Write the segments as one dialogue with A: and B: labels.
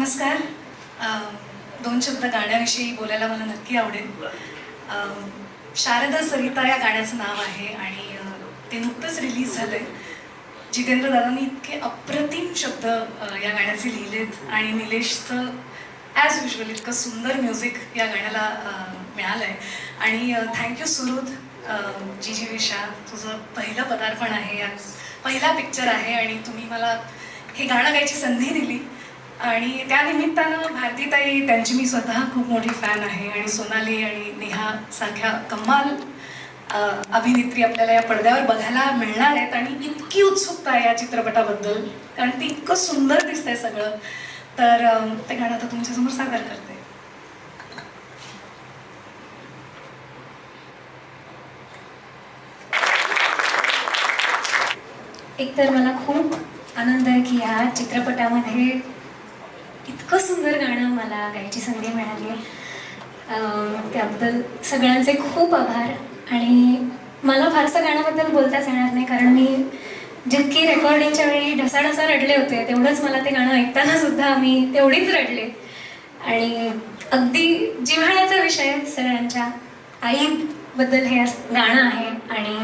A: नमस्कार. दोन शब्द गाण्याविषयी बोलायला मला नक्की आवडेल. शारदा सरिता या गाण्याचं नाव आहे आणि ते नुकतंच रिलीज झालंय. जितेंद्र दादांनी इतके अप्रतिम शब्द या गाण्याचे लिहिलेत आणि निलेशचं ॲज युजल इतकं सुंदर म्युझिक या गाण्याला मिळालं आहे. आणि थँक्यू सुरुद, जी विशा, तुझं पहिलं पदार्पण आहे, या पहिला पिक्चर आहे आणि तुम्ही मला हे गाणं गायची संधी दिली. आणि त्या निमित्तानं भारतीताई, त्यांची मी स्वतः खूप मोठी फॅन आहे आणि सोनाली आणि नेहा सारख्या कमाल अभिनेत्री आपल्याला या पडद्यावर बघायला मिळणार आहेत. आणि इतकी उत्सुकता आहे या चित्रपटाबद्दल, कारण ते इतकं सुंदर दिसतंय सगळं. तर ते गाणं आता तुमच्यासमोर सादर करते.
B: एकतर मला खूप आनंद आहे की ह्या चित्रपटामध्ये इतकं सुंदर गाणं मला गायची संधी मिळाली. त्याबद्दल सगळ्यांचे खूप आभार. आणि मला फारसं गाण्याबद्दल बोलताच येणार नाही, कारण मी जितकी रेकॉर्डिंगच्या वेळी ढसाढसा रडले होते, तेवढंच मला ते गाणं ऐकताना सुद्धा मी तेवढीच रडले. आणि अगदी जिव्हाळ्याचा विषय सगळ्यांच्या आईबद्दल हे गाणं आहे. आणि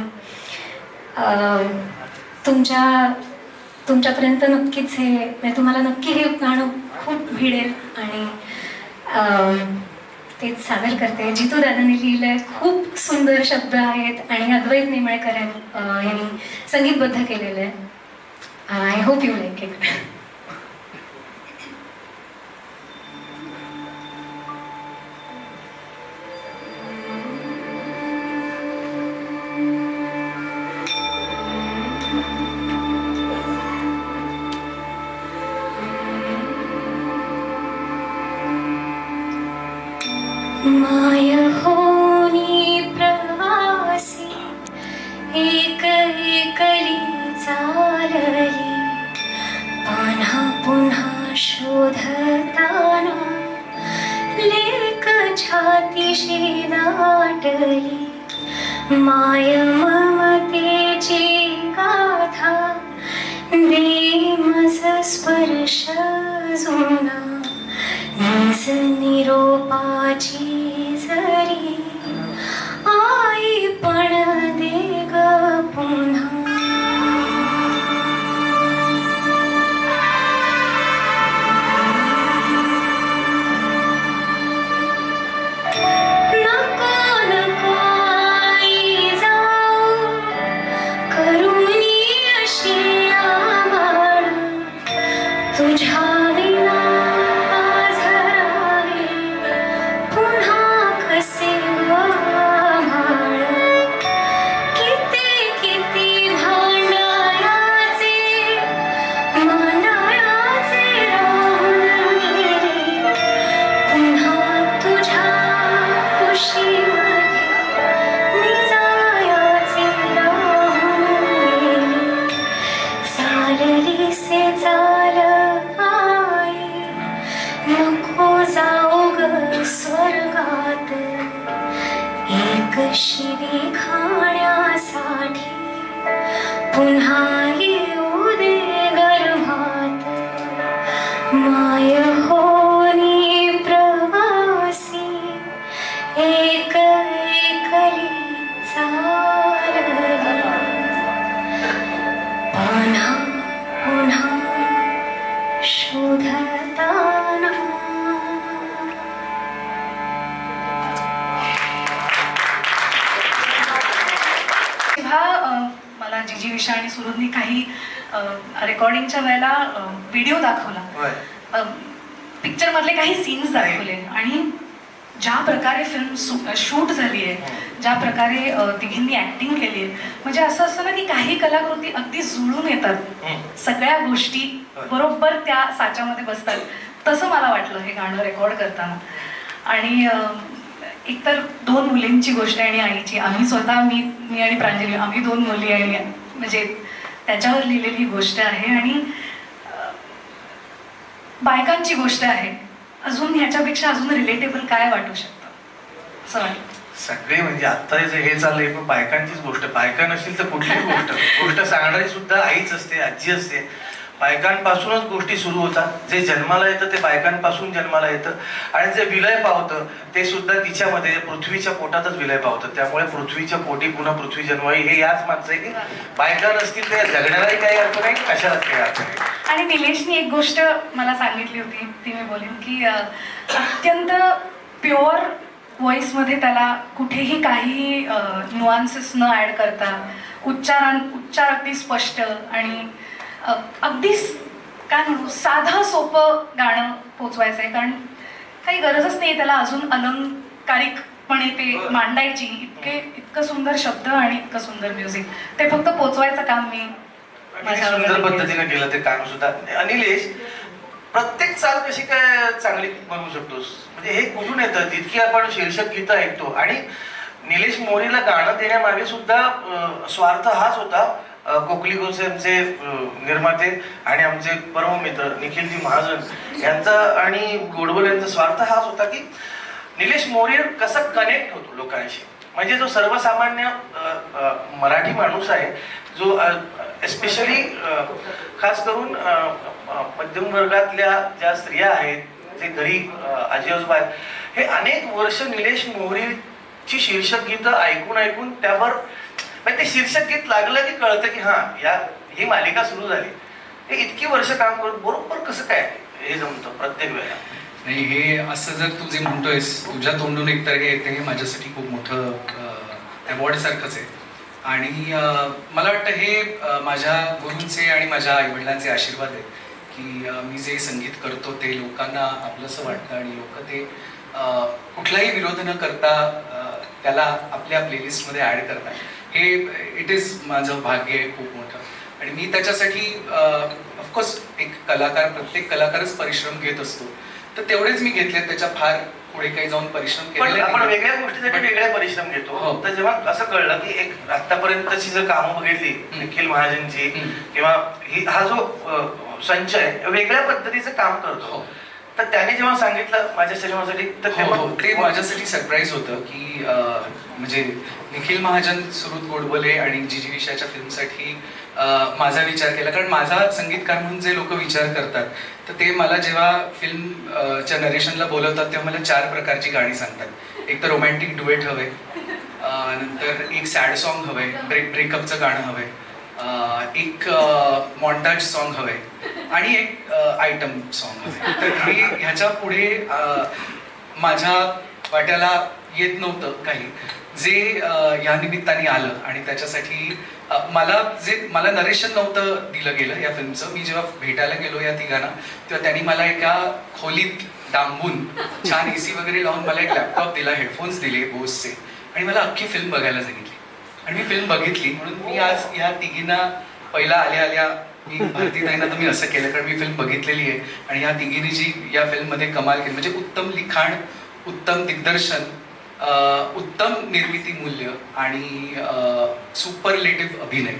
B: तुमच्यापर्यंत नक्कीच हे, म्हणजे तुम्हाला नक्की हे गाणं खूप भिडेल. आणि तेच सादर करते. जितू दादांनी लिहिलंय, खूप सुंदर शब्द आहेत आणि अद्वैत निमळकर यांनी संगीतबद्ध केलेलं आहे. I hope you like it. माय होनी प्रवासी एक एकली चालली, पुन्हा पुन्हा शोधताना लेक छातीशी दाटली. माय ममतेची गाथा देमस स्पर्श जुना, निस निरोपाची जरी आई पण दे ग पुन्हा. नको नको आई जाऊ, करुणी अशी आभाळ, तुझ्या विना स्वर्गात एक शिरी खाण्यासाठी पुन्हा येऊ दे गर्भात. माय होनी प्रवासी एक एकली चालली, पुन्हा पुन्हा शोधताना.
A: मला जी विशा आणि सुरुदनी काही रेकॉर्डिंगच्या वेळेला व्हिडिओ दाखवला, पिक्चर मधले काही सीन्स दाखवले आणि ज्या प्रकारे फिल्म शूट झाली आहे, ज्या प्रकारे तिघींनी ऍक्टिंग केली आहे, म्हणजे असं असतं ना की काही कलाकृती अगदी जुळून येतात, सगळ्या गोष्टी बरोबर त्या साच्यामध्ये बसतात. तसं मला वाटलं हे गाणं रेकॉर्ड करताना. आणि एकतर दोन मुलींची गोष्ट आहे आणि आईची. आम्ही स्वतः, मी आणि प्रांजली, आम्ही दोन मुली आणि म्हणजे त्याच्यावर लिहिलेली ही गोष्ट आहे. आणि बायकांची गोष्ट आहे. अजून ह्याच्यापेक्षा अजून रिलेटेबल काय वाटू शकतं असं वाटतं?
C: सगळे म्हणजे आता जे हे चाललंय पण बायकांचीच गोष्ट. बायका नसेल तर कुठलीच गोष्ट सांगणारी सुद्धा आईच असते, आजी असते. बायकांपासूनच गोष्टी सुरू होतात. जे जन्माला येतं ते बायकांपासून जन्माला येतं आणि जे विलय पावतं ते सुद्धा तिच्यामध्ये पृथ्वीच्या पोटातच विलय पावतं. त्यामुळे पृथ्वीच्या पोटी पुन्हा पृथ्वी जन्मावी हे याच मागचं आहे की बायका नसतील तर जगण्यालाही काही अर्थ नाही, कशालाच काही अर्थ नाही.
A: आणि निलेशनी एक गोष्ट मला सांगितली होती, ती मी बोलेन की अत्यंत प्युअर व्हॉइसमध्ये त्याला कुठेही काही नुआन्सेस न ॲड करता उच्चार अगदी स्पष्ट आणि अगदीच काय म्हणू साधं सोपं गाणं पोचवायचं आहे. कारण काही गरजच नाही त्याला अजून अलंकारिकपणे ते मांडायची. इतकं सुंदर शब्द आणि इतकं सुंदर म्युझिक, ते फक्त पोचवायचं काम मी
C: सुंदर पद्धतीने केलं ते काम सुद्धा. निलेश, प्रत्येक चाल कशी काय चांगली बनवू शकतोस? म्हणजे हे कुठून येतं? जितकी आपण शीर्षक गीतं ऐकतो आणि निलेश मोरेला गाणं देण्यामागे सुद्धा स्वार्थ हाच होता. कोकली गोसेमचे निर्माते आणि आमचे परम मित्र निखिलजी महाजन यांचा आणि गोडबोले यांचा स्वार्थ हाच होता की निलेश मोरे कसा कनेक्ट होतो लोकांशी. म्हणजे जो सर्वसामान्य मराठी माणूस आहे, जो एस्पेशली खास करून मध्यम वर्गातल्या ज्या स्त्रिया आहेत, जे घरी आजी आजोबा आहेत, हे अनेक वर्ष निलेश मोरेची शीर्षक गीतं ऐकून ऐकून त्यावर ते शीर्षक गीत लागलं की कळतं की ही मालिका सुरू झाली. हे इतकी वर्ष काम करून बरोबर कसं काय हे जमतं प्रत्येक वेळेला?
D: नाही, हे असं जर तू जे म्हणतोयस, तुझ्या तोंडून एकतर हे येते, हे माझ्यासाठी खूप मोठं अवॉर्ड सारखंच आहे. आणि मला वाटतं हे माझ्या गुरूंचे आणि माझ्या आईवडिलांचे आशीर्वाद आहेत की मी जे संगीत करतो ते लोकांना आपलंसं वाटतं आणि लोक ते कुठलाही विरोध न करता त्याला आपल्या प्लेलिस्टमध्ये ॲड करतात. हे इट इज माझं भाग्य आहे खूप मोठं. आणि मी त्याच्यासाठी ऑफकोर्स एक कलाकार, प्रत्येक कलाकारच परिश्रम घेत असतो, तर तेवढेच मी घेतले. त्याच्या फार पुढे काही जाऊन परिश्रम केले.
C: आपण वेगळ्या गोष्टीसाठी वेगळे परिश्रम घेतो. तर जेव्हा असं कळलं की एक आतापर्यंतची जर कामं बघितली निखिल महाजनची किंवा हा जो संच आहे वेगळ्या पद्धतीचं काम करतो, तर त्याने जेव्हा सांगितलं माझ्या सिनेमासाठी तर
D: ते माझ्यासाठी सरप्राईज होतं की म्हणजे निखिल महाजन, सुरुत गोडबोले आणि जीजी विषयाच्या फिल्मसाठी माझा विचार केला. कारण माझा संगीतकार म्हणून जे लोक विचार करतात, तर ते मला जेव्हा फिल्मच्या नरेशनला बोलवतात तेव्हा मला 4 प्रकारची गाणी सांगतात. एक तर रोमॅन्टिक डुएट हवे, नंतर एक सॅड सॉन्ग हवंय, ब्रेकअपचं गाणं हवंय, एक मॉन्टाज सॉन्ग हवंय आणि एक आयटम सॉन्ग हवंय. तर हे ह्याच्या पुढे माझ्या वाट्याला येत नव्हतं काही, जे या निमित्ताने आलं. आणि त्याच्यासाठी मला नरेशन नव्हतं दिलं गेलं या फिल्मचं. मी जेव्हा भेटायला गेलो या तिघांना, तेव्हा त्यांनी मला एका खोलीत डांबून छान AC वगैरे लावून मला एक लॅपटॉप दिला, हेडफोन्स दिले बोसचे, आणि मला अख्खी फिल्म बघायला सांगितली. आणि मी फिल्म बघितली. म्हणून मी आज या तिघींना पहिला आल्या मी भारतीताईंना तर मी असं केलं, कारण मी फिल्म बघितलेली आहे. आणि या तिघींनी जी या फिल्ममध्ये कमाल केली, म्हणजे उत्तम लिखाण, उत्तम दिग्दर्शन, उत्तम निर्मिती मूल्य आणि सुपरलेटिव्ह अभिनय,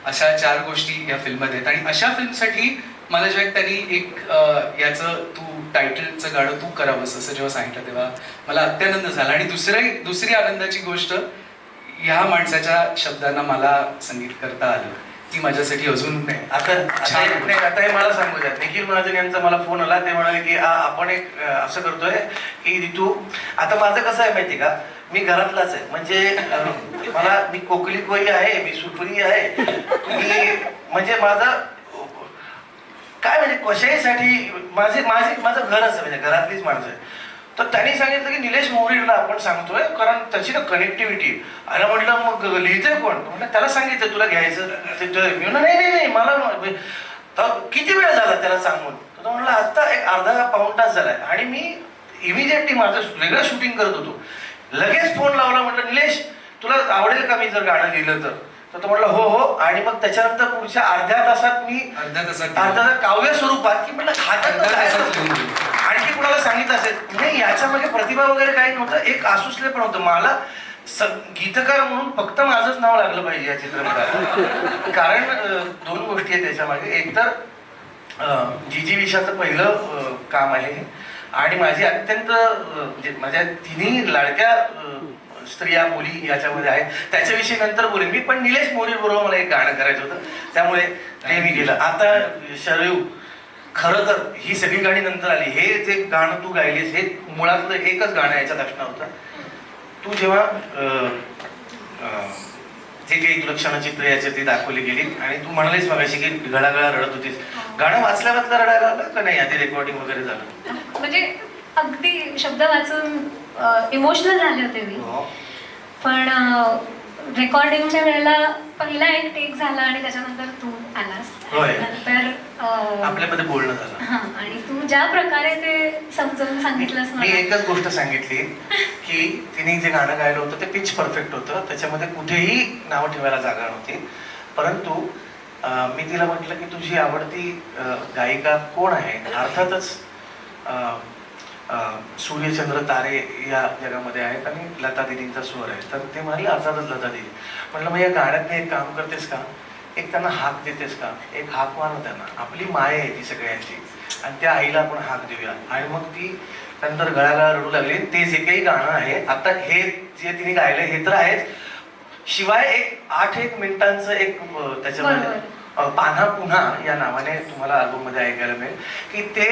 D: अशा 4 गोष्टी या फिल्ममध्ये आहेत. आणि अशा फिल्मसाठी मला जेव्हा त्यांनी एक याचं तू टायटलचं गाणं तू करावंस असं जेव्हा सांगितलं, तेव्हा मला अत्यानंद झाला. आणि दुसरी आनंदाची गोष्ट, ह्या माणसाच्या शब्दांना मला संगीत करता आलं, ती माझ्यासाठी अजून
C: आता हे मला सांगू द्या. निखिल महाजन यांचा मला फोन आला. ते म्हणाले की आपण एक असं करतोय की तू आता माझं कसं आहे माहिती का, मी घरातलाच आहे. म्हणजे मी कोकली कोई आहे, मी सुटुरी आहे, मी म्हणजे माझा काय म्हणजे कशासाठी माझं घर असं म्हणजे घरातलीच माणसं आहे. तर त्यांनी सांगितलं की निलेश मोरेला आपण सांगतोय कारण त्याची ना कनेक्टिव्हिटी. अरे म्हटलं मग लिहितोय कोण? म्हटलं त्याला सांगितलं तुला घ्यायचं. मी म्हणलं नाही मला किती वेळ झाला त्याला सांगून? तर म्हटलं आता एक अर्धा पाऊण तास झालाय. आणि मी इमिजिएटली माझं वेगळं शूटिंग करत होतो, लगेच फोन लावला. म्हटलं निलेश तुला आवडेल का मी जर गाणं लिहिलं तर? तो म्हटलं हो. आणि मग त्याच्यानंतर पुढच्या अर्ध्या तासात काव्य स्वरूपात की म्हटलं हातात आणखी कुणाला सांगितलं असेल नाही, याच्यामध्ये प्रतिभा वगैरे काही नव्हतं, एक आसुसले पण होतं. मला गीतकार म्हणून फक्त माझंच नाव लागलं पाहिजे या चित्रपटात. कारण 2 गोष्टी आहेत त्याच्यामागे. एक तर जीजी विषयाचं पहिलं काम आहे आणि माझी अत्यंत म्हणजे माझ्या तिन्ही लाडक्या स्त्रिया मुली याच्यामध्ये आहेत त्याच्याविषयी नंतर बोलेन मी, पण निलेश मोरे बरोबर मला एक गाणं करायचं होतं, त्यामुळे ते मी केलं. आता शरयू, खरं तर ही सगळी गाणी नंतर आली. हे जे गाणं तू गायलीस हे मुळातलं एकच गाणं याच्यात असणार होतं. तू जेव्हा जे काही तुला क्षणचित्र याच्यात दाखवली गेली आणि तू म्हणालीस मगाशी की गळागळा रडत होतीस, गाणं वाचल्या वाचल्या रडायला आलं का नाही? आधी रेकॉर्डिंग वगैरे झालं?
B: म्हणजे अगदी शब्द वाचून इमोशनल झाले होते मी.
C: हो.
B: पण रेकॉर्डिंगच्या वेळेला पहिला एक टेक झाला आणि त्याच्यानंतर तू आलास.
C: होय.
B: नंतर
C: आपल्यामध्ये बोलणं झालं.
B: हा, आणि तू ज्या प्रकारे ते समजावून सांगितलंस
C: मी
B: मला,
C: एकच गोष्ट सांगितली की तिने जे गाणं गायलं होतं ते पिच परफेक्ट होतं, त्याच्यामध्ये कुठेही नावं ठेवायला जागा नव्हती. परंतु मी तिला म्हटलं की तुझी आवडती गायिका कोण आहे? अर्थातच सूर्यचंद्र तारे या जगामध्ये आहेत आणि लता दिदींचा स्वर आहे. तर ते म्हणाले अर्थातच लता दिदी. म्हटलं मग या गाण्यात एक काम करतेस का, एक त्यांना हाक देतेस का? एक हाक मार त्यांना, आपली माय आहे ती सगळ्यांची आणि त्या आईला आपण हाक देऊया. आणि मग ती नंतर गळागळा रडू लागली. ते जे काही गाणं आहे आता हे जे तिने गायलंय हे तर आहेच, शिवाय एक 8 मिनिटांचं एक त्याच्यामध्ये पान्हा पुन्हा या नावाने तुम्हाला अल्बम मध्ये ऐकायला मिळेल की ते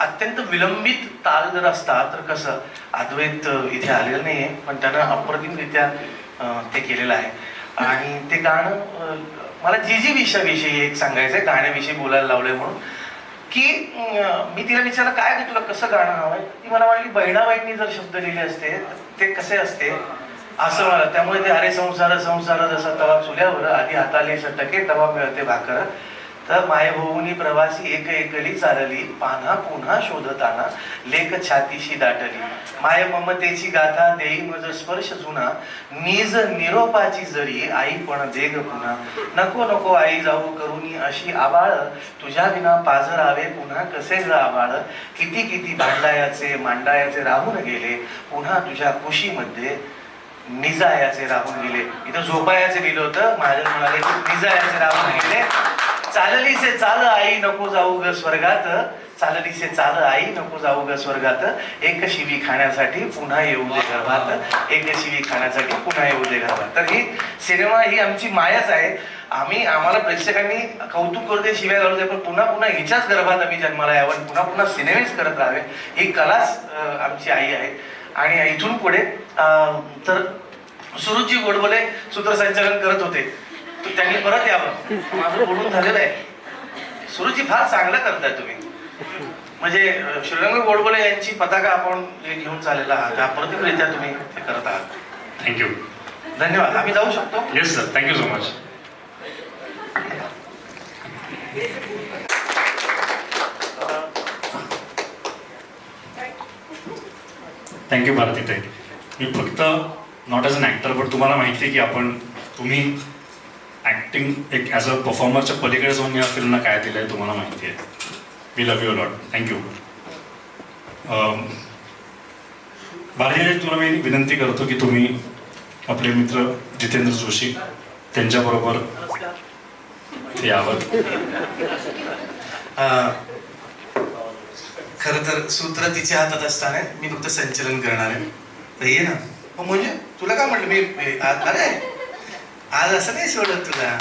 C: अत्यंत विलंबित ताल जर असता तर कसं, अद्वैत इथे आलेलं नाहीये पण त्यानं अप्रतिमरित्या ते केलेलं आहे. आणि ते गाणं मला जीजी विषयाविषयी एक सांगायचंय, गाण्याविषयी बोलायला लावलंय म्हणून की मी तिला विचारलं काय तुला कसं गाणं हवंय? ती मला म्हणाली बहिणाबाईंनी जर शब्द लिहिले असते ते कसे असते असं मला. त्यामुळे ते अरे संसार संसार जसा तवा चुल्यावर आधी हाताले सटके तवा मिळते भाकर, तर माय होऊनी प्रवासी एक एकली चालली पान्हा पुन्हा शोधताना लेख छातीशी दाटली, माय ममतेची गाथा देई मज स्पर्श जुना, निज निरोपाची जरी आई पण देग पुन्हा, नको नको आई जाऊ करुनी अशी आबाळ, तुझ्या विना पाझरावे पुन्हा कसे ग आबाळ, किती किती भांडायाचे मांडायाचे राहून गेले, पुन्हा तुझ्या कुशीमध्ये निजायाचे राहून गेले. इथं झोपायाचे लिहिलं होतं, महाजन म्हणाले की निजायाचे राहून गेले. चाललीसे चाल आई नको जाऊ ग स्वर्गात, चाललीसे चाल आई नको जाऊ ग स्वर्गात, एक शिवी खाण्यासाठी पुन्हा येऊ दे गर्भात, एक शिवी खाण्यासाठी पुन्हा येऊ दे गर्भात. तर ही सिनेमा ही आमची मायाच आहे. आम्हाला प्रेक्षकांनी कौतुक करू दे, शिव्या घालू दे, पण पुन्हा पुन्हा हिच्याच गर्भात आम्ही जन्माला यावं, पुन्हा पुन्हा सिनेमेच करत राहावे, ही कलाच आमची आई आहे. आणि इथून पुढे तर सुरुची गोडबोले सूत्रसंचालन करत होते, तर त्यांनी परत यावं. माझं बोलून झालेलं आहे. सुरुची फार चांगलं करताय तुम्ही, म्हणजे श्रीरंग गोडबोले यांची पताका आपण जे घेऊन चाललेला आहात अप्रतिमरित्या तुम्ही ते करत आहात.
E: थँक्यू.
C: धन्यवाद. आम्ही जाऊ शकतो?
E: Yes sir, thank you so much. Thank you भारतीताई. मी फक्त not as an actor but तुम्हाला माहिती आहे की तुम्ही ॲक्टिंग एक ॲज अ परफॉर्मरच्या पलीकडे जाऊन या फिल्मला काय दिलं आहे तुम्हाला माहिती आहे. We love you lot. Thank you. भारतीताई, तुला मी विनंती करतो की तुम्ही आपले मित्र जितेंद्र जोशी त्यांच्याबरोबर यावं.
C: खरं तर सूत्र तिच्या हातात असताना मी फक्त संचलन करणार आहे. तर ये ना. म्हणजे तुला काय म्हटलं मी, अरे आज असं नाही सोडत तुला.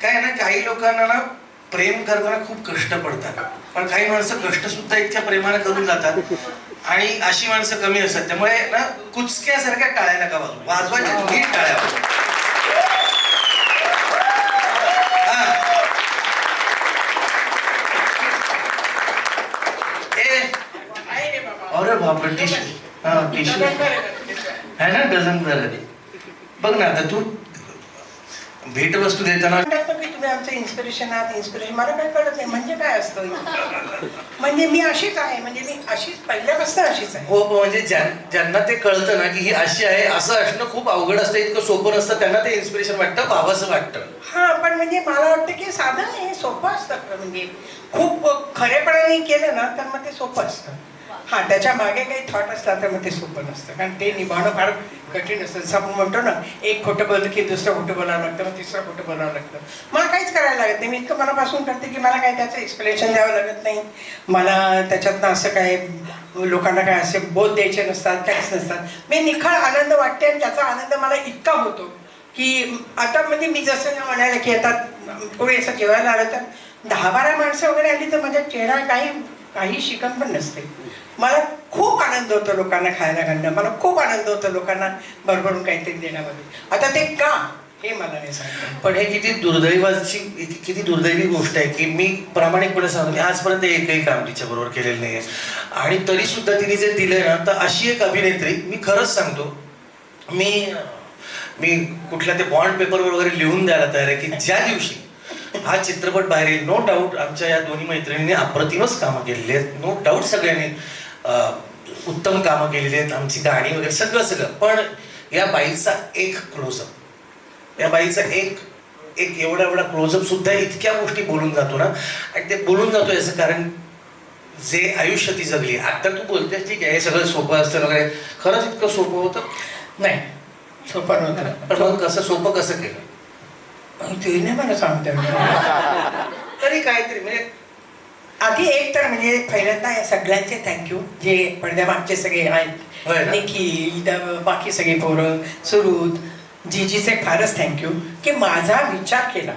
C: काय ना, काही लोकांना ना प्रेम करताना खूप कष्ट पडतात, पण काही माणसं कष्ट सुद्धा इतक्या प्रेमाने करून जातात आणि अशी माणसं कमी असतात. त्यामुळे ना कुचक्यासारख्या टाळ्या नका वाजवू, वाजवायच्या नीट टाळ्या वाजवा. अरे बापरे, टिश्यू है ना, डझन भर. बघ ना आता तू भेटवस्तू देताना
F: तुम्ही आमचं इन्स्पिरेशन आहात. इन्स्पिरेशन मला काय कळत नाही म्हणजे काय असतं. म्हणजे मी अशीच आहे, म्हणजे मी अशीच पहिल्यापासून अशीच आहे.
C: हो, म्हणजे ज्यांना ते कळतं ना की ही अशी आहे असं असणं खूप अवघड असतं, इतकं सोपं नसतं. त्यांना ते इन्स्पिरेशन वाटतं, व्हावंसं वाटतं.
F: हा, पण म्हणजे मला वाटतं की साधं हे सोपं असतं. म्हणजे खूप खरेपणाने केलं ना तर मग ते सोपं असतं. हा त्याच्या मागे काही थॉट असला तर मग ते सोपं नसतं, कारण ते निभावणं फार कठीण असतं. जसं आपण म्हणतो ना, एक खोटं बोललं की दुसरं खोटं बोलावं लागतं, मग तिसरं खोटं बोलावं लागतं. मला काहीच करायला लागत नाही, मी इतकं मनापासून करते की मला काही त्याचं एक्सप्लेनेशन द्यावं लागत नाही. मला त्याच्यातनं असं काय लोकांना काय असे बोध द्यायचे नसतात, काहीच नसतात. मी निखळ आनंद वाटते आणि त्याचा आनंद मला इतका होतो की आता म्हणजे मी जसं म्हणाले की आता कोणी असं जेवायला आलं तर 10-12 माणसं वगैरे आली तर माझ्या चेहरा काही शिकन पण नसते. मला खूप आनंद होतो लोकांना खायला घालणं, मला खूप आनंद होतो लोकांना भरभरून काहीतरी देण्यामध्ये. आता ते का हे मला नाही सांगतो.
C: पण हे किती दुर्दैवी गोष्ट आहे की मी प्रामाणिकपणे सांगतो, मी आजपर्यंत एकही काम तिच्या बरोबर केलेलं नाही आहे. आणि तरी सुद्धा तिने जे दिलंय ना, तर अशी एक अभिनेत्री, मी खरंच सांगतो, मी कुठल्या ते बॉन्ड पेपरवर वगैरे लिहून द्यायला तयार आहे की ज्या दिवशी हा चित्रपट बाहेर येईल, नो डाऊट आमच्या या दोन्ही मैत्रिणींनी अप्रतिमच कामं केलेली आहेत, नो डाऊट सगळ्यांनी उत्तम कामं केलेली आहेत, आमची गाणी वगैरे सगळं. पण या बाईचा एक क्लोजअप, या बाईचा एक एवढा क्लोजअप सुद्धा इतक्या गोष्टी बोलून जातो ना. आणि ते बोलून जातो याचं कारण जे आयुष्य ती जगली. आता तू बोलतेस ठीक आहे हे सगळं सोपं असतं वगैरे, खरंच इतकं सोपं होतं
F: नाही, सोपं नव्हतं.
C: पण मग सोपं कसं केलं
F: ते नाही मला सांगते.
C: तरी काहीतरी म्हणजे
F: आधी एक तर म्हणजे पहिल्यांदा या सगळ्यांचे थँक्यू जे पडद्यामागचे सगळे
C: होय
F: आहेत,
C: ना?
F: निखिल, बाकी सगळे पोरं, सुरुत, जीजीचे फारच थँक्यू की माझा विचार केला.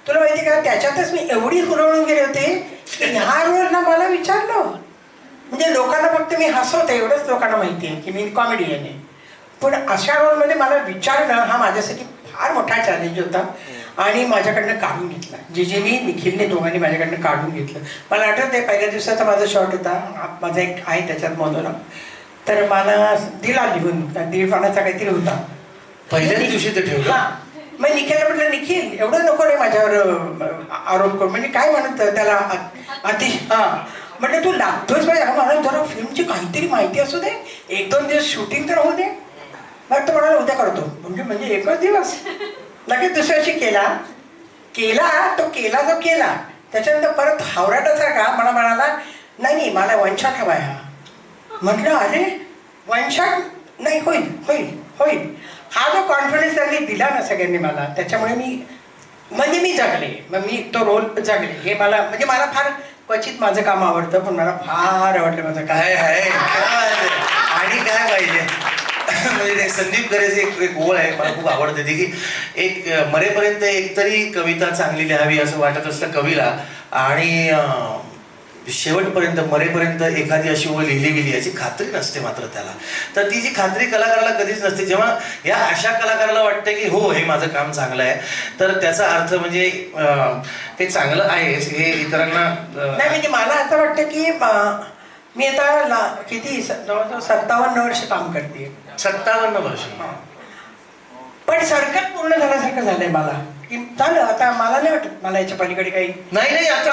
F: तुला माहिती का, त्याच्यातच मी एवढी हुरळून गेले होते की ह्या रोलला मला विचारलं. म्हणजे लोकांना फक्त मी हसवते एवढंच लोकांना माहिती आहे की मी कॉमेडियन आहे, पण अशा रोलमध्ये मला विचारणं हा माझ्यासाठी फार मोठा चॅलेंज होता. आणि माझ्याकडनं काढून घेतला जीजीनी, निखिलने, दोघांनी माझ्याकडनं काढून घेतलं. मला आठवतं आहे पहिल्या दिवसाचा माझा शॉट होता, माझा एक आहे त्याच्यात मोनोलॉग, तर मला दिला लिहून 1.5 पानाचा काहीतरी होता.
C: पहिल्याच दिवशी ते ठेवलं.
F: हां, मग निखिलला म्हटलं निखिल एवढं नको रे माझ्यावर आरोप करू, म्हणजे काय म्हणत त्याला म्हटलं तू लागतोच पाहिजे, मला जरा फिल्मची काहीतरी माहिती असू दे, 1-2 दिवस शूटिंग तर होऊ दे. मग तो म्हणाला उद्या करतो, म्हणजे एकच दिवस. लगेच दुसऱ्या दिवशी केला त्याच्यानंतर परत हावराटासारखा मला म्हणाला नाही मला वन शॉट हवा आहे. म्हटलं अरे वन शॉट नाही, होईल. हा जो कॉन्फिडन्स त्यांनी दिला ना सगळ्यांनी मला, त्याच्यामुळे मी जगले, मग मी तो रोल जगले. हे मला फार क्वचित माझं काम आवडतं, पण मला फार आवडलं माझं
C: काय आहे आणि काय पाहिजे. म्हणजे संदीप गरेचे एक ओळ आहे मला खूप आवडते ती की एक मरेपर्यंत एकतरी कविता चांगली लिहावी असं वाटत असतं कवीला, आणि शेवटपर्यंत मरेपर्यंत एखादी अशी ओळ लिहिली गेली याची खात्री नसते मात्र त्याला. तर ती जी खात्री कलाकाराला कधीच नसते. जेव्हा या अशा कलाकाराला वाटतं की हो हे माझं काम चांगलं आहे, तर त्याचा अर्थ म्हणजे ते चांगलं आहे हे इतरांना
F: नाही. म्हणजे मला असं वाटतं की मी आता किती जवळजवळ 57 वर्ष काम करते.
C: 57 वर्ष.
F: पण सरकत पूर्ण झाल्यासारखं झालंय मला की झालं आता. मला नाही वाटत मला याच्या पलीकडे काही
C: नाही आता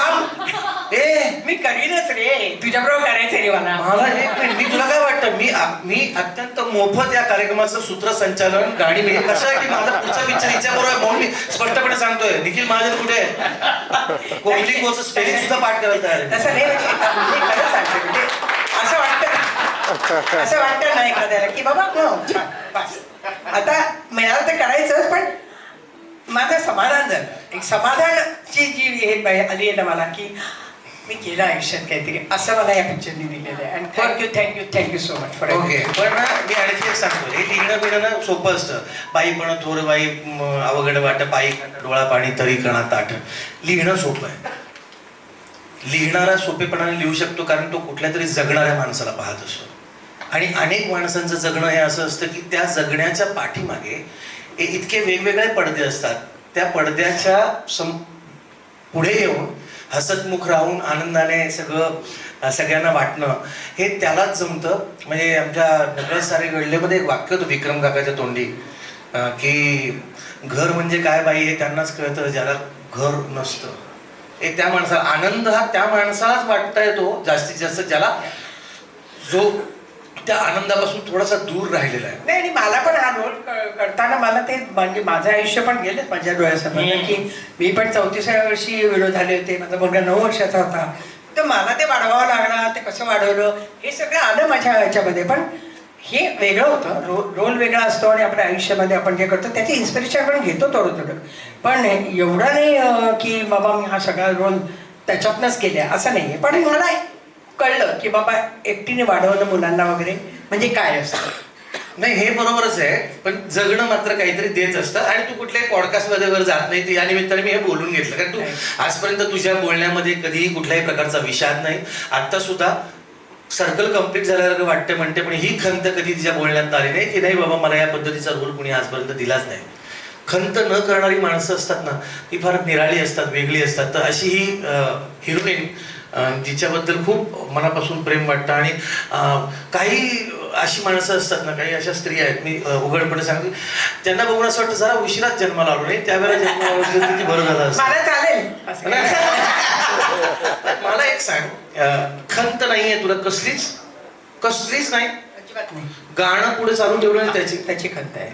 F: मी करीनच रे, तुझ्याबरोबर करायचं रे मला.
C: मी तुला काय वाटतं, मी अत्यंत मोफत या कार्यक्रमाचं सूत्रसंचालन गाणी म्हणजे कसं आहे की माझा पुढचा पिक्चर हिच्याबरोबर आहे म्हणून मी स्पष्टपणे सांगतोय. निखिल महाजन कुठे आहे, कोकणी कोचं स्पेलिंग सुद्धा पाठ करायला तयार आहे.
F: तसं नाही, म्हणजे खरं सांगते, म्हणजे असं वाटतं नाही एखाद्याला की बाबा छान बस आता मिळालं तर करायचंच. पण माझं समाधान झालं, एक समाधानाची जी हे आली आहे ना मला की मी केलं आयुष्यात काहीतरी, असं मला या पिक्चरने दिलेलं आहे. आणि thank you so much for.
C: Okay. पण ना मी आणखी एक सांगतो, हे लिहिणं बिणं सोपं असतं. बाई पण थोर बाई अवघड वाट, पायी डोळा पाणी तरी कणा ताट. लिहिणं सोपं आहे. लिहिणारा सोपेपणाने लिहू शकतो कारण तो कुठल्या तरी जगणाऱ्या माणसाला पाहत असतो. आणि अनेक माणसांचं जगणं हे असं असतं की त्या जगण्याच्या पाठीमागे इतके वेगवेगळे पडदे असतात. त्या पडद्याच्या पुढे येऊन हसतमुख राहून आनंदाने सगळ्यांना वाटणं हे त्यालाच जमतं. म्हणजे आमच्या नकळत सारे घडलेमध्ये एक वाक्य होतं विक्रम काकाच्या तोंडी की घर म्हणजे काय बाई हे त्यांनाच कळतं ज्याला घर नसतं. एक त्या माणसाला आनंद हा त्या माणसालाच वाटता येतो जास्तीत जास्त ज्याला जो त्या आनंदापासून थोडासा दूर राहिलेला आहे.
F: नाही. आणि मला पण हा रोल करताना मला ते म्हणजे माझं आयुष्य पण गेलं माझ्या डोळ्यासमोर की मी पण 34व्या वर्षी विडो झाले होते. माझा मुलगा 9 वर्षाचा होता. तर तर मला ते वाढवावं लागणार, ते कसं वाढवलं हे सगळं आलं माझ्या ह्याच्यामध्ये. पण हे वेगळं होतं, रोल वेगळा असतो आणि आपल्या आयुष्यामध्ये आपण जे करतो त्याची इन्स्पिरेशन आपण घेतो थोडं थोडं. पण एवढं नाही की बाबा मी हा सगळा रोल त्याच्यातनंच केला असं नाही आहे. पण मला कळलं की बाबा एकटीने वाढवणं मुलांना वगैरे म्हणजे काय असतं.
C: नाही हे बरोबरच आहे, पण जगणं मात्र काहीतरी देत असतं. आणि तू कुठल्याही पॉडकास्टमध्ये वर जात नाही, या निमित्ताने मी हे बोलून घेतलं, कारण तू आजपर्यंत तुझ्या बोलण्यामध्ये कधीही कुठल्याही प्रकारचा विषाद नाही. आत्ता सुद्धा सर्कल कम्प्लीट झाल्यासारखं वाटतं म्हणते, पण ही खंत कधी तिच्या बोलण्यात आली नाही की नाही बाबा मला या पद्धतीचा रोल कुणी आजपर्यंत दिलाच नाही. खंत न करणारी माणसं असतात ना, ती फार निराळी असतात, वेगळी असतात. तर अशी ही हिरोईन जिच्याबद्दल खूप मनापासून प्रेम वाटतं. आणि काही अशी माणसं असतात ना, काही अशा स्त्रिया आहेत, मी उघडपणे सांगतो, ज्यांना बघून असं वाटतं जरा उशिराच जन्माला आलो नाही, त्यावेळेला जन्माला आलो किती बरं झालं असतं.
F: मला चालेल असं काही.
C: मला एक सांग, खंत नाहीये तुला कसलीच नाही,
F: अजिबात नाही.
C: गाणं पुढे चालू ठेवलं त्याची
F: त्याची खंत आहे.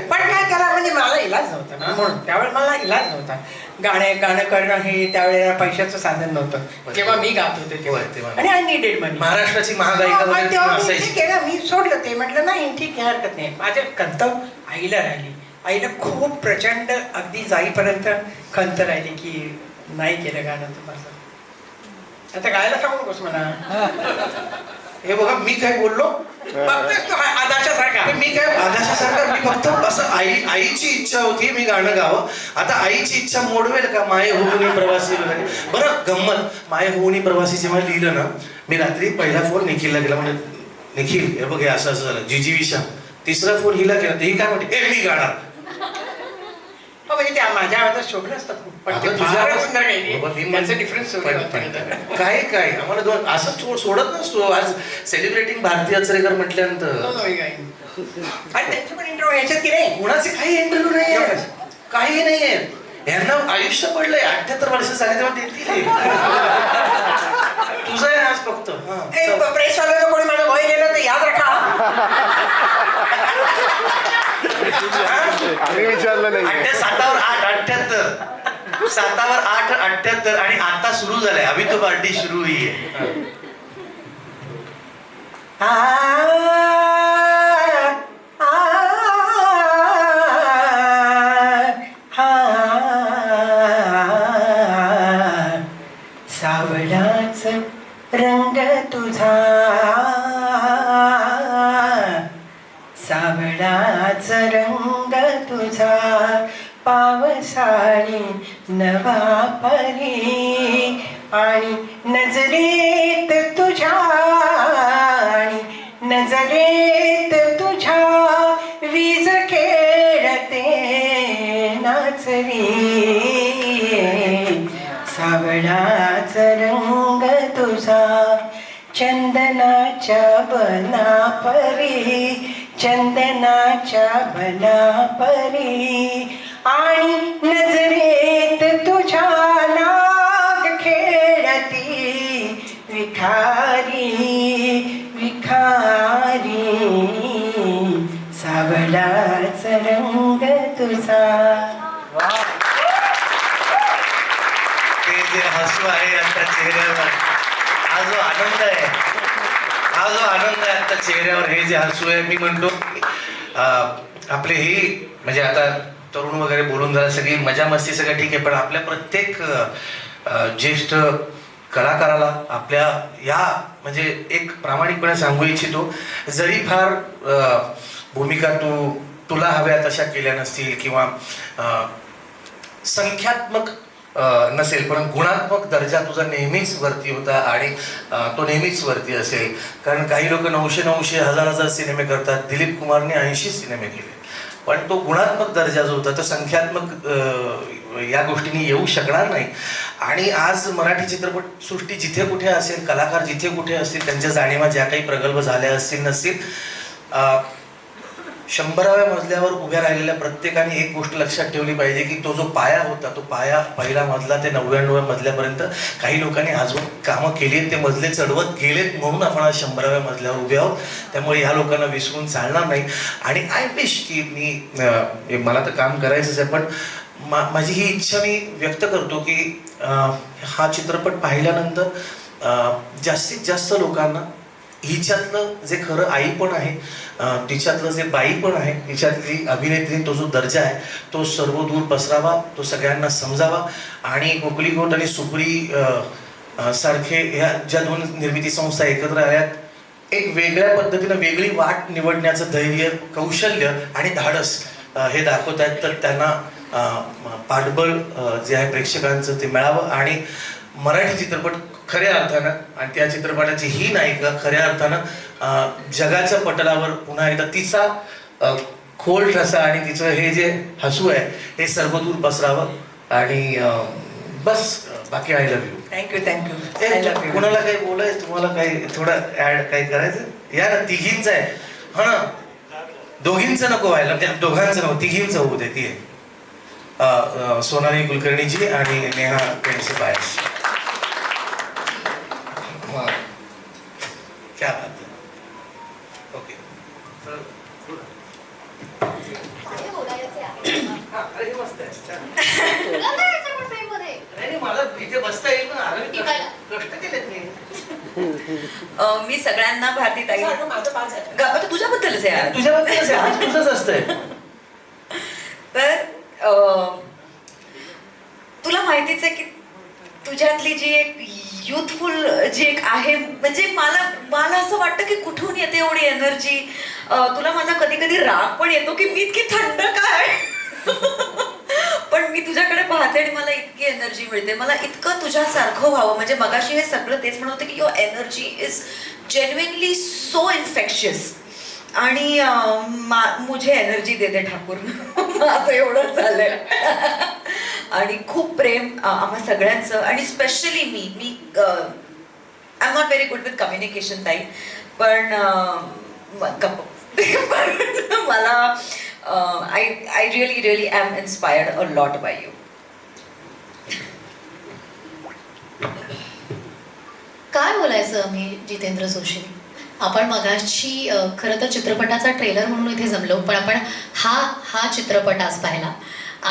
F: पण काय त्याला म्हणजे मला इलाज नव्हता ना, म्हणून त्यावेळेला मला इलाज नव्हता. गाणं करणं हे त्यावेळेला पैशाचं साधन नव्हतं जेव्हा मी गात होते तेव्हा. आणि आय नीडेड मनी.
C: महाराष्ट्राची महागायिका वगैरे
F: तेव्हा मी
C: असायची.
F: ते केलं, मी सोडलं ते. म्हटलं नाही ठीक आहे, हरकत नाही. माझ्या खंत आईला राहिली. आईला खूप प्रचंड अगदी जाईपर्यंत खंत राहिली की नाही केलं गाणं तर माझं. आता गायला सांगू नकोस मला.
C: हे बघा मी काय बोललो,
F: बघतोस तू आदाच्या सारखा.
C: मी काय आधाशासारखं, मी फक्त असं आईची इच्छा होती मी गाणं गावं. आता आईची इच्छा मोडवेल का माये होऊनी प्रवासी वगैरे. बरं गंमत, माये होऊनी प्रवासी जेव्हा लिहिलं ना, मी रात्री पहिला फोन निखिलला केला, म्हणजे निखिल हे बघ हे असं झालं जीजी विषा. तिसरा फोन हिला केला, तर ही काय म्हणते ए मी गाणार.
F: म्हणजे त्या माझ्या आवाजात शोभलं असतं खूप, पण ते फारच सुंदर गायली. त्याचं डिफरन्स
C: काय आम्हाला दोन असं सोडत नसतो. आज सेलिब्रेटिंग भारती अचरेकर म्हटल्यानंतर
F: आणि त्यांचं पण इंटरव्ह्यू याच्यात की नाही.
C: कुणाचे काही इंटरव्ह्यू नाही, काही नाहीये. यांना आयुष्य पडलंय, 78 वर्ष झाले तेव्हा देतील. तुझं आहे आज फक्त
F: प्रेसवाल्याला कोणी माझं वय गेलं तर याद राखा.
G: आम्ही विचारलं नाही.
C: 7वर 8 78 7वर 8 78 आणि आता सुरू झालंय अभी तो पार्टी सुरू हुई है.
F: सावळाच रंग तुझा, सावळाच रंग तुझा, पावसाळी नवा परी. आणि नजरेत तुझ्या, आणि नजरेत तुझ्या वीज खेळते नाचरी. सावळाच रंग तुझा, चंदनाच्या बनापरी, चंदनाच्या बनापरी. आणि नजरेत तुझ्या नाग खेळती विखारी विखारी. सावळाच रंग तुझा.
C: ते जे हसू आहे आता चेहऱ्यावर, हा जो आनंद आहे, हा जो आनंद आहे आता चेहऱ्यावर, हे जे हसू आहे, मी म्हणतो आपले ही म्हणजे आता तरुण वगैरे बोलून जरा सगळी मजा मस्ती सगळं ठीक आहे, पण आपल्या प्रत्येक ज्येष्ठ कलाकाराला आपल्या या म्हणजे एक प्रामाणिकपणे सांगू इच्छितो, जरी फार भूमिका तुला हव्या तशा केल्या नसतील किंवा संख्यात्मक नसेल, पण गुणात्मक दर्जा तुझा नेहमीच वरती होता आणि तो नेहमीच वरती असेल. कारण काही लोक 900 हजार सिनेमे करतात, दिलीप कुमारने 80 सिनेमे केले, पण तो गुणात्मक दर्जा जो होता तो संख्यात्मक या गोष्टींनी येऊ शकणार नाही. आणि आज मराठी चित्रपटसृष्टी जिथे कुठे असेल, कलाकार जिथे कुठे असतील, त्यांच्या जाणीवा ज्या काही प्रगल्भ झाल्या असतील नसतील, 100व्या मजल्यावर उभ्या राहिलेल्या प्रत्येकाने एक गोष्ट लक्षात ठेवली पाहिजे की तो जो पाया होता, तो पाया पहिला मजला ते 99व्या मजल्यापर्यंत काही लोकांनी अजून कामं केली आहेत, ते मजले चढवत गेलेत, म्हणून आपण आज 100व्या मजल्यावर उभे आहोत. त्यामुळे ह्या लोकांना विसरून चालणार नाही. आणि आय विश की मला तर काम करायचंच आहे, पण माझी ही इच्छा मी व्यक्त करतो की हा चित्रपट पाहिल्यानंतर जास्तीत जास्त लोकांना हिच्यातलं जे खरं आई पण आहे, तिच्यातलं जे बाई पण आहे, तिच्यातली अभिनेत्री, तो जो दर्जा आहे तो सर्वदूर पसरावा, तो सगळ्यांना समजावा. आणि कोकली कोट आणि सुपरी सारखे ह्या ज्या दोन निर्मिती संस्था एकत्र आल्यात एक वेगळ्या पद्धतीनं वेगळी वाट निवडण्याचं धैर्य, कौशल्य आणि धाडस हे दाखवत आहेत. तर त्यांना पाठबळ जे आहे प्रेक्षकांचं ते मिळावं आणि मराठी चित्रपट खऱ्या अर्थानं आणि त्या चित्रपटाची ही नायिका खऱ्या अर्थानं जगाच्या पटलावर पुन्हा एकदा तिचा खोल ठसा आणि तिचं हे जे हसू आहे हे सर्वदूर पसरावं. आणि बस बाकी I love you.
F: Thank you I love you.
C: कुणाला काही बोलायचं, तुम्हाला काही थोडं ऍड काही करायचं या ना? तिघींचं आहे हा ना, दोघींचं नको व्हायला, म्हणजे दोघांचं नको, तिघींचं होऊ दे. ती आहे सोनाली कुलकर्णीजी आणि नेहा पेंडसे बायस. क्या बात है. ओके अरे मस्त आहे. नाही मला इथे बसता येईल ना, कष्ट केलेत मी.
G: मी सगळ्यांना भारती ताई तुझ्याबद्दलच आहे आज.
C: तुझ्याबद्दलच आहे, आज तुझंच असतंय.
G: तर तुला माहितीच आहे की तुझ्यातली जी एक युथफुल जी एक आहे, म्हणजे मला असं वाटतं की कुठून येते एवढी एनर्जी. तुला माझा कधी कधी राग पण येतो की मी इतकी थंड काय पण मी तुझ्याकडे पाहते आणि मला इतकी एनर्जी मिळते. मला इतकं तुझ्यासारखं व्हावं, म्हणजे मगाशी हे सगळं तेच म्हणत होते की your energy is genuinely so infectious. आणि मुझे एनर्जी दे दे ठाकूर असं एवढं झालंय. आणि खूप प्रेम आम्हा सगळ्यांचं. आणि स्पेशली मी I am not very good with communication ताई, पण मला I really am inspired a lot by you.
H: काय बोलायचं मी जितेंद्र जोशी. आपण मगाशी खरं तर चित्रपटाचा ट्रेलर म्हणून इथे जमलो, पण आपण हा चित्रपट आज पाहिला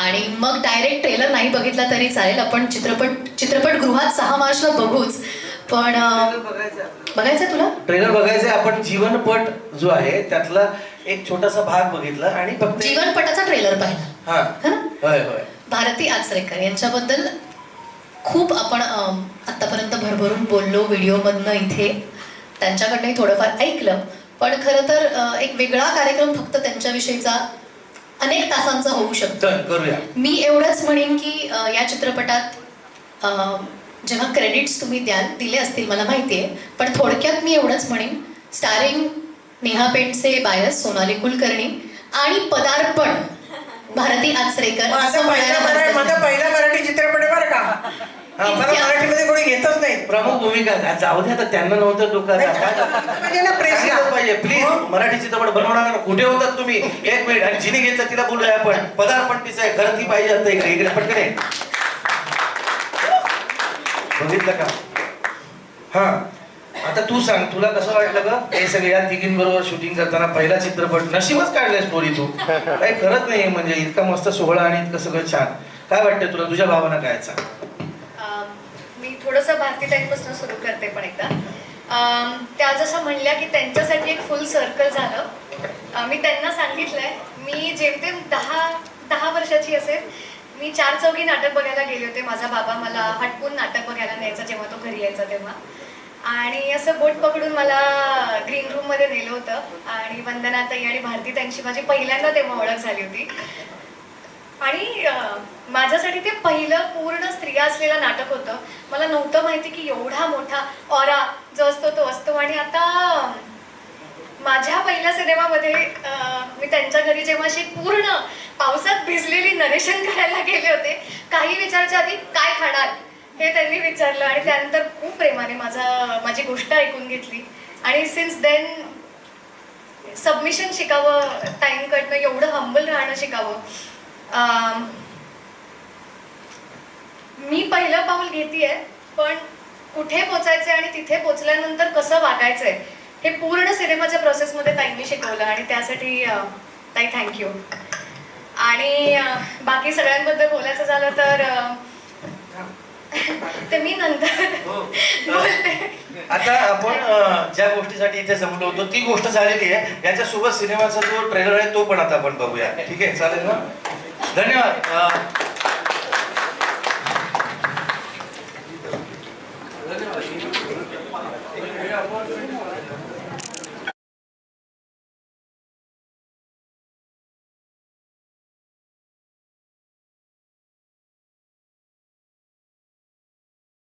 H: आणि मग डायरेक्ट ट्रेलर नाही बघितला तरी चालेल. आपण चित्रपटगृहात 6 मार्चला बघूच. पण बघायचं तुला
C: ट्रेलर बघायचं. आपण जीवनपट जो आहे त्यातला एक छोटासा भाग बघितला आणि फक्त
H: जीवनपटाचा ट्रेलर पाहिला.
C: हा होय होय.
H: भारती आचरेकर यांच्याबद्दल खूप आपण आत्तापर्यंत भरभरून बोललो व्हिडिओमधनं, इथे त्यांच्याकडनंही थोडंफार ऐकलं. पण खरं तर एक वेगळा कार्यक्रम फक्त त्यांच्याविषयीचा अनेक तासांचा होऊ शकतो.
C: करूया.
H: मी एवढंच म्हणेन की या चित्रपटात जेव्हा क्रेडिट्स तुम्ही दिले असतील मला माहिती आहे, पण थोडक्यात मी एवढंच म्हणेन, स्टारिंग नेहा पेंडसे बायस, सोनाली कुलकर्णी आणि पदार्पण भारती आचरेकर.
F: माझा पहिला मराठी चित्रपट आहे बरं का. मला मराठीमध्ये कोणी घेतच नाही.
C: प्रमुख भूमिका जाऊ दे आता, त्यांना नव्हतं डोक्यात
F: म्हणजे ना प्रेस
C: पाहिजे. प्लीज मराठी चित्रपट बनवणार कुठे होतात तुम्ही? एक मिनिट. आणि जिने घेतलं तिला बोलूया आपण. पदार्पण तिचं आहे, खरं ती पाहिजे आता इकडे पटकन. बघितलं का? हा आता तू सांग, तुला कसं वाटलं ग हे सगळं या तिघींबरोबर शूटिंग करताना? पहिला चित्रपट नशीबच काढलाय स्टोरी तू, काही खरंच नाही. म्हणजे इतका मस्त सोहळा आणि इतकं सगळं छान. काय वाटतं तुला? तुझ्या भावना काय सांग?
B: मी थोडंसं भारतीताईंपासून सुरू करते. पण एकदा त्या जसं म्हणल्या की त्यांच्यासाठी एक फुल सर्कल झालं. मी त्यांना सांगितलंय, मी जेमतेम 10 वर्षाची असेल, मी 4 चौघी नाटक बघायला गेले होते. माझा बाबा मला हटकून नाटक बघायला न्यायचा जेव्हा तो घरी यायचा तेव्हा. आणि असं बोट पकडून मला ग्रीन रूममध्ये नेलं होतं. आणि वंदनाताई आणि भारतीताईंची माझी पहिल्यांदा तेव्हा ओळख झाली होती. आणि माझ्यासाठी ते पहिलं पूर्ण स्त्रिया असलेलं नाटक होतं. मला नव्हतं माहिती की एवढा मोठा ऑरा जो असतो तो असतो. आणि आता माझ्या पहिल्या सिनेमामध्ये मी त्यांच्या घरी जेव्हा अशी पूर्ण पावसात भिजलेली नरेशन करायला गेले होते, काही विचारायच्या आधी काय खाणार हे त्यांनी विचारलं आणि त्यानंतर खूप प्रेमाने माझी गोष्ट ऐकून घेतली. आणि सिन्स देन सबमिशन शिकावं, ताईंकडनं एवढं हंबल राहणं शिकावं. मी पहिलं पाऊल घेतेय, पण कुठे पोचायचंय आणि तिथे पोचल्यानंतर कसं वागायचंय हे पूर्ण सिनेमाच्या प्रोसेसमध्ये ताईंनी शिकवलं. आणि त्यासाठी ताई थँक्यू. आणि बाकी सगळ्यांबद्दल बोलायचं झालं तर ते मी नंतर
C: हो.
B: बोलते.
C: आता आपण ज्या गोष्टीसाठी इथे जमलो होतो ती गोष्ट झालेली आहे. याच्यासोबत सिनेमाचा जो ट्रेलर आहे तो पण आता आपण बघूया. ठीक आहे, चालेल ना? धन्यवाद.